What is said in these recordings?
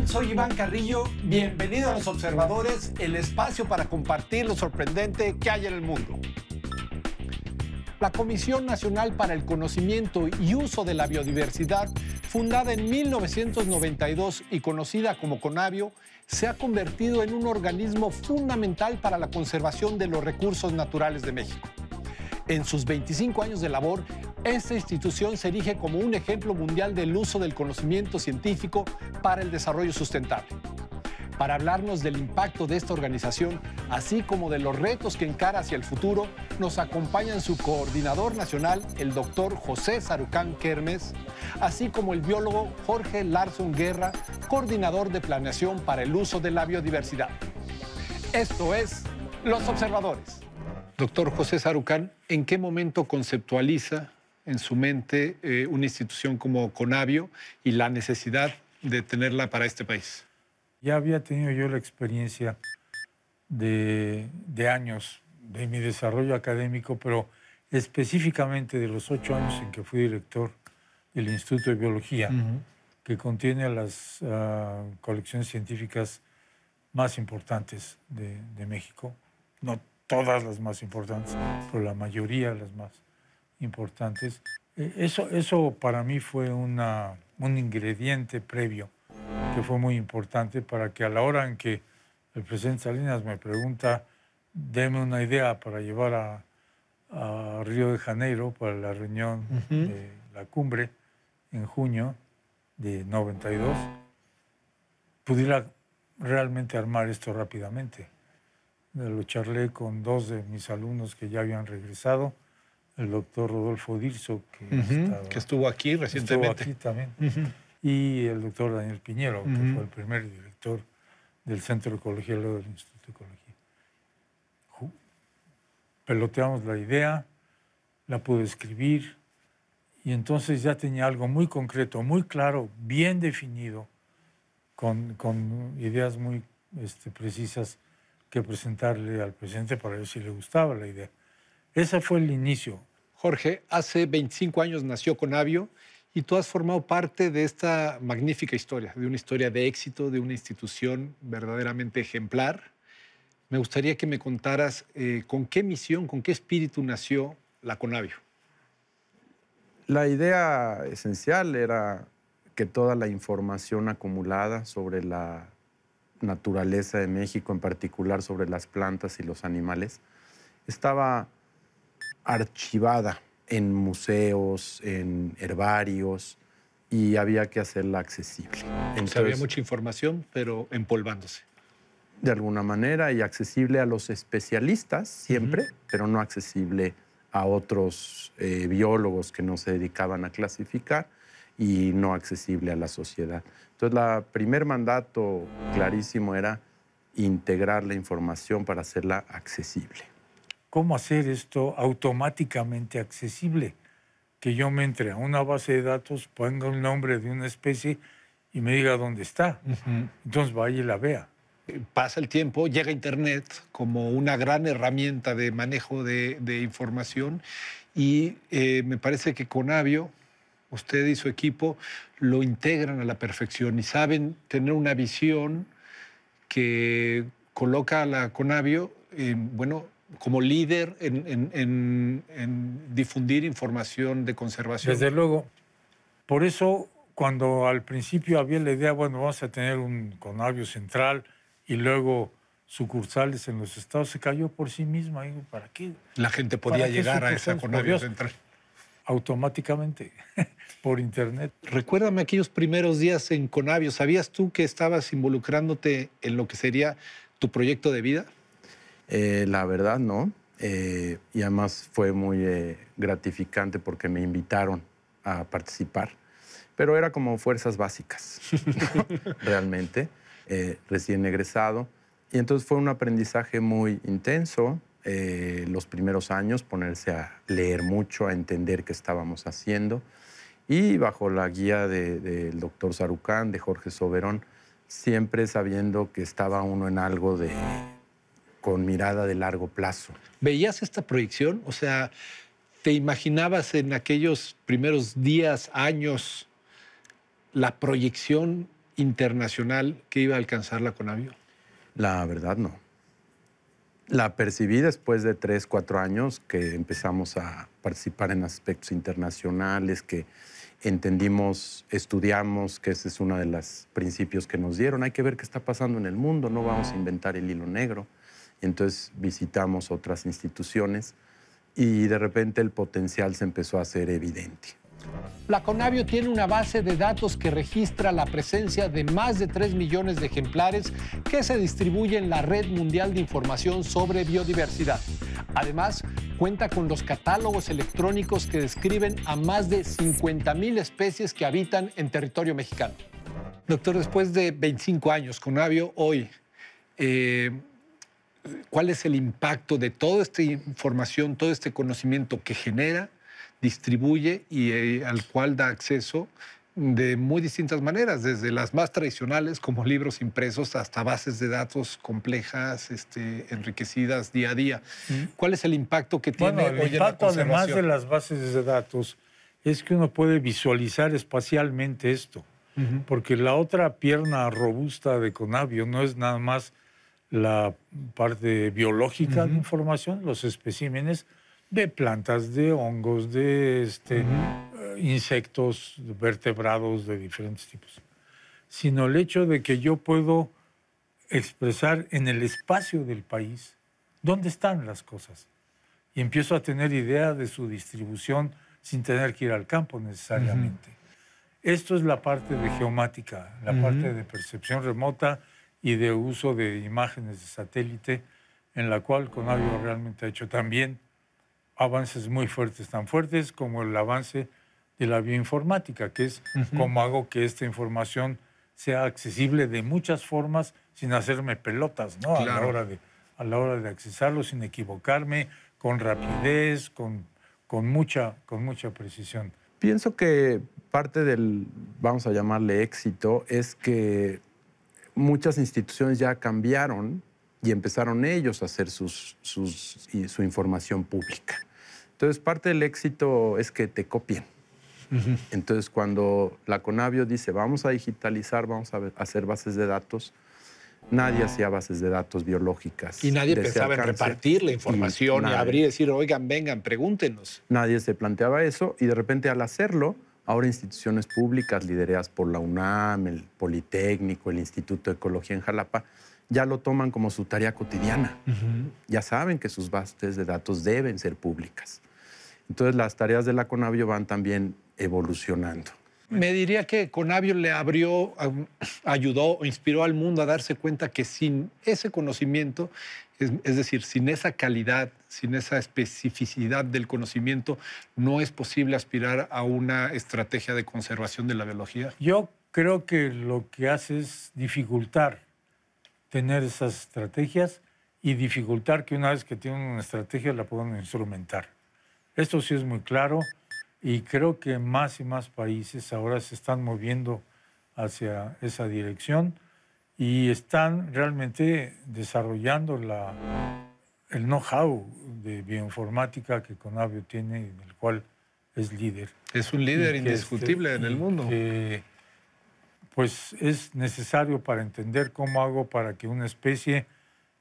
Soy Iván Carrillo. Bienvenido a Los Observadores, el espacio para compartir lo sorprendente que hay en el mundo. La Comisión Nacional para el Conocimiento y Uso de la Biodiversidad, fundada en 1992 y conocida como CONABIO, se ha convertido en un organismo fundamental para la conservación de los recursos naturales de México. En sus 25 años de labor, esta institución se erige como un ejemplo mundial del uso del conocimiento científico para el desarrollo sustentable. Para hablarnos del impacto de esta organización, así como de los retos que encara hacia el futuro, nos acompañan su coordinador nacional, el doctor José Sarucán Kermes, así como el biólogo Jorge Larson Guerra, coordinador de planeación para el uso de la biodiversidad. Esto es Los Observadores. Doctor José Sarucán, ¿en qué momento conceptualiza en su mente una institución como CONABIO y la necesidad de tenerla para este país? Ya había tenido yo la experiencia de años de mi desarrollo académico, pero específicamente de los 8 años en que fui director del Instituto de Biología, que contiene las colecciones científicas más importantes de México. No todas las más importantes, pero la mayoría de las más importantes. Eso para mí fue un ingrediente previo que fue muy importante para que a la hora en que el presidente Salinas me pregunta, deme una idea para llevar a Río de Janeiro para la reunión de la cumbre en junio de 92, pudiera realmente armar esto rápidamente. Lo charlé con 2 de mis alumnos que ya habían regresado, el doctor Rodolfo Dirso, que estuvo aquí recientemente. Estuvo aquí también. Y el doctor Daniel Piñero, que fue el primer director del Centro de Ecología y luego del Instituto de Ecología. Peloteamos la idea, la pude escribir, y entonces ya tenía algo muy concreto, muy claro, bien definido, con ideas muy precisas que presentarle al presidente para ver si le gustaba la idea. Ese fue el inicio. Jorge, hace 25 años nació CONABIO y tú has formado parte de esta magnífica historia, de una historia de éxito, de una institución verdaderamente ejemplar. Me gustaría que me contaras con qué misión, con qué espíritu nació la CONABIO. La idea esencial era que toda la información acumulada sobre la naturaleza de México, en particular sobre las plantas y los animales, estaba archivada en museos, en herbarios, y había que hacerla accesible. Entonces, había mucha información, pero empolvándose. De alguna manera, y accesible a los especialistas siempre, pero no accesible a otros biólogos que no se dedicaban a clasificar y no accesible a la sociedad. Entonces, el primer mandato clarísimo era integrar la información para hacerla accesible. ¿Cómo hacer esto automáticamente accesible? Que yo me entre a una base de datos, ponga el nombre de una especie y me diga dónde está. Entonces vaya y la vea. Pasa el tiempo, llega Internet como una gran herramienta de manejo de información y me parece que CONABIO, usted y su equipo, lo integran a la perfección y saben tener una visión que coloca a la CONABIO, como líder en difundir información de conservación. Desde luego. Por eso, cuando al principio había la idea, vamos a tener un CONABIO central y luego sucursales en los estados, se cayó por sí misma. Digo, ¿para qué? La gente podía llegar a esa CONABIO central. Automáticamente, por internet. Recuérdame aquellos primeros días en CONABIO. ¿Sabías tú que estabas involucrándote en lo que sería tu proyecto de vida? La verdad, no. Y además fue muy gratificante porque me invitaron a participar. Pero era como fuerzas básicas, realmente, recién egresado. Y entonces fue un aprendizaje muy intenso. Los primeros años, ponerse a leer mucho, a entender qué estábamos haciendo. Y bajo la guía del doctor Sarucán, de Jorge Soberón, siempre sabiendo que estaba uno en algo con mirada de largo plazo. ¿Veías esta proyección? O sea, ¿te imaginabas en aquellos primeros días, años, la proyección internacional que iba a alcanzar la Conavio? La verdad, no. La percibí después de 3, 4 años que empezamos a participar en aspectos internacionales, que entendimos, estudiamos, que ese es uno de los principios que nos dieron. Hay que ver qué está pasando en el mundo, no vamos a inventar el hilo negro. Entonces visitamos otras instituciones y de repente el potencial se empezó a hacer evidente. La Conavio tiene una base de datos que registra la presencia de más de 3 millones de ejemplares que se distribuyen en la Red Mundial de Información sobre Biodiversidad. Además, cuenta con los catálogos electrónicos que describen a más de 50,000 especies que habitan en territorio mexicano. Doctor, después de 25 años, Conavio hoy, ¿cuál es el impacto de toda esta información, todo este conocimiento que genera, distribuye y al cual da acceso de muy distintas maneras, desde las más tradicionales como libros impresos hasta bases de datos complejas, enriquecidas día a día? ¿Cuál es el impacto que tiene el hoy en la impacto, además conservación? de las bases de datos, es que uno puede visualizar espacialmente esto, porque la otra pierna robusta de Conavio no es nada más la parte biológica de información, los especímenes de plantas, de hongos, de insectos, vertebrados de diferentes tipos, sino el hecho de que yo puedo expresar en el espacio del país dónde están las cosas y empiezo a tener idea de su distribución sin tener que ir al campo necesariamente. Esto es la parte de geomática, la parte de percepción remota y de uso de imágenes de satélite, en la cual Conavio realmente ha hecho también avances muy fuertes, tan fuertes como el avance de la bioinformática, que es cómo hago que esta información sea accesible de muchas formas sin hacerme pelotas, ¿no? Claro. A la hora de accesarlo, sin equivocarme, con rapidez, con mucha precisión. Pienso que parte del, vamos a llamarle éxito, es que muchas instituciones ya cambiaron y empezaron ellos a hacer su información pública. Entonces, parte del éxito es que te copien. Entonces, cuando la Conavio dice, vamos a digitalizar, vamos a hacer bases de datos, nadie hacía bases de datos biológicas. Y nadie pensaba en repartir la información y abrir y decir, oigan, vengan, pregúntenos. Nadie se planteaba eso y de repente al hacerlo, ahora instituciones públicas lideradas por la UNAM, el Politécnico, el Instituto de Ecología en Jalapa, ya lo toman como su tarea cotidiana. Ya saben que sus bases de datos deben ser públicas. Entonces, las tareas de la Conavio van también evolucionando. Me diría que Conavio le ayudó o inspiró al mundo a darse cuenta que sin ese conocimiento, es decir, sin esa calidad, sin esa especificidad del conocimiento, no es posible aspirar a una estrategia de conservación de la biología. Yo creo que lo que hace es dificultar tener esas estrategias y dificultar que una vez que tienen una estrategia la puedan instrumentar. Esto sí es muy claro y creo que más y más países ahora se están moviendo hacia esa dirección y están realmente desarrollando el know-how de bioinformática que Conavio tiene y del cual es líder. Es un líder indiscutible en el mundo. Pues es necesario para entender cómo hago para que una especie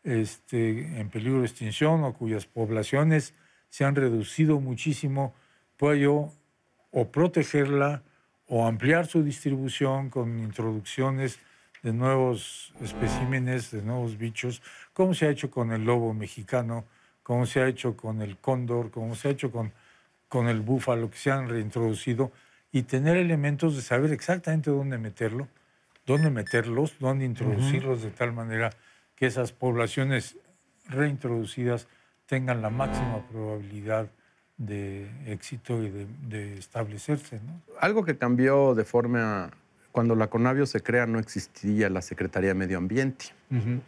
en peligro de extinción o cuyas poblaciones se han reducido muchísimo, pueda yo o protegerla o ampliar su distribución con introducciones de nuevos especímenes, de nuevos bichos, como se ha hecho con el lobo mexicano, como se ha hecho con el cóndor, como se ha hecho con el búfalo, que se han reintroducido, y tener elementos de saber exactamente dónde meterlos, dónde introducirlos, de tal manera que esas poblaciones reintroducidas tengan la máxima probabilidad de éxito y de establecerse, ¿no? Algo que cambió de forma... Cuando la Conavio se crea no existía la Secretaría de Medio Ambiente.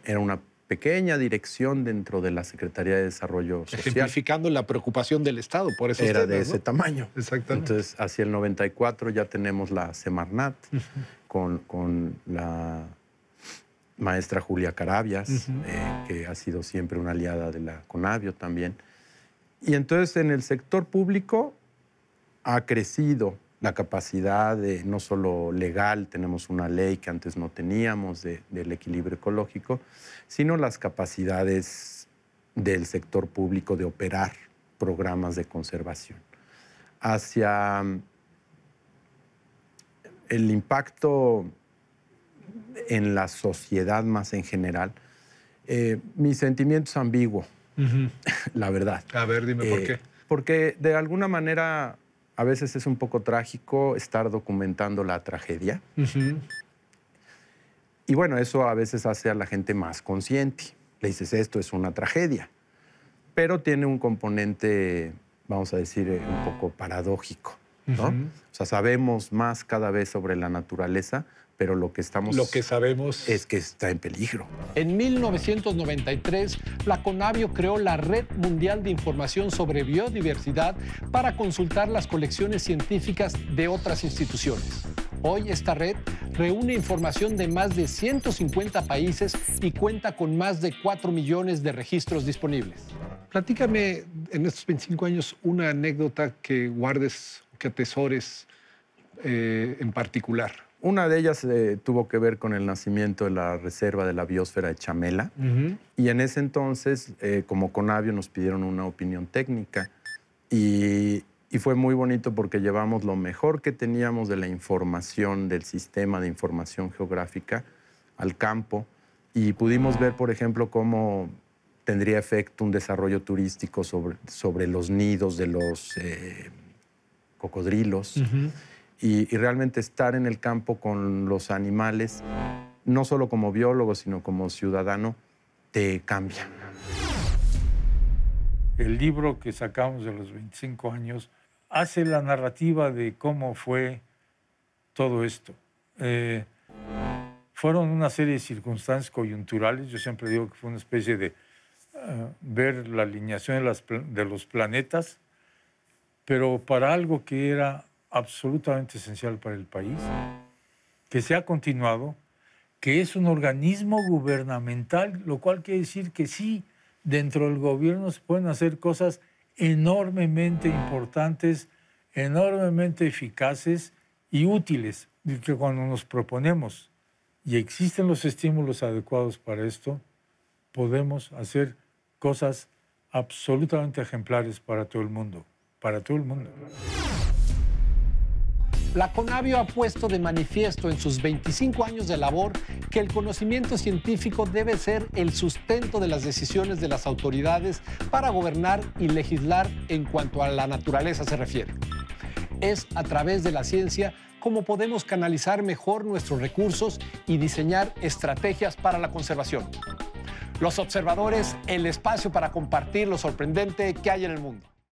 Era una pequeña dirección dentro de la Secretaría de Desarrollo Social. Ejemplificando la preocupación del Estado por esos Era temas, de ese tamaño. Exactamente. Entonces, hacia el 94 ya tenemos la Semarnat con la maestra Julia Carabias, que ha sido siempre una aliada de la Conavio también. Y entonces en el sector público ha crecido la capacidad de, no solo legal, tenemos una ley que antes no teníamos del equilibrio ecológico, sino las capacidades del sector público de operar programas de conservación. Hacia el impacto en la sociedad más en general, mi sentimiento es ambiguo, la verdad. A ver, dime por qué. Porque de alguna manera a veces es un poco trágico estar documentando la tragedia. Y bueno, eso a veces hace a la gente más consciente. Le dices, esto es una tragedia. Pero tiene un componente, vamos a decir, un poco paradójico, ¿no? O sea, sabemos más cada vez sobre la naturaleza, pero lo que sabemos es que está en peligro. En 1993, la CONABIO creó la Red Mundial de Información sobre Biodiversidad para consultar las colecciones científicas de otras instituciones. Hoy esta red reúne información de más de 150 países y cuenta con más de 4 millones de registros disponibles. Platícame en estos 25 años una anécdota que guardes, que atesores en particular. Una de ellas tuvo que ver con el nacimiento de la Reserva de la Biosfera de Chamela. Y en ese entonces, como CONABIO, nos pidieron una opinión técnica. Y fue muy bonito porque llevamos lo mejor que teníamos de la información del sistema de información geográfica al campo. Y pudimos ver, por ejemplo, cómo tendría efecto un desarrollo turístico sobre los nidos de los cocodrilos. Y realmente estar en el campo con los animales, no solo como biólogo, sino como ciudadano, te cambia. El libro que sacamos de los 25 años hace la narrativa de cómo fue todo esto. Fueron una serie de circunstancias coyunturales. Yo siempre digo que fue una especie de ver la alineación de los planetas, pero para algo que era absolutamente esencial para el país, que se ha continuado, que es un organismo gubernamental, lo cual quiere decir que sí, dentro del gobierno se pueden hacer cosas enormemente importantes, enormemente eficaces y útiles, y que cuando nos proponemos y existen los estímulos adecuados para esto, podemos hacer cosas absolutamente ejemplares para todo el mundo, para todo el mundo. La CONABIO ha puesto de manifiesto en sus 25 años de labor que el conocimiento científico debe ser el sustento de las decisiones de las autoridades para gobernar y legislar en cuanto a la naturaleza se refiere. Es a través de la ciencia cómo podemos canalizar mejor nuestros recursos y diseñar estrategias para la conservación. Los observadores, el espacio para compartir lo sorprendente que hay en el mundo.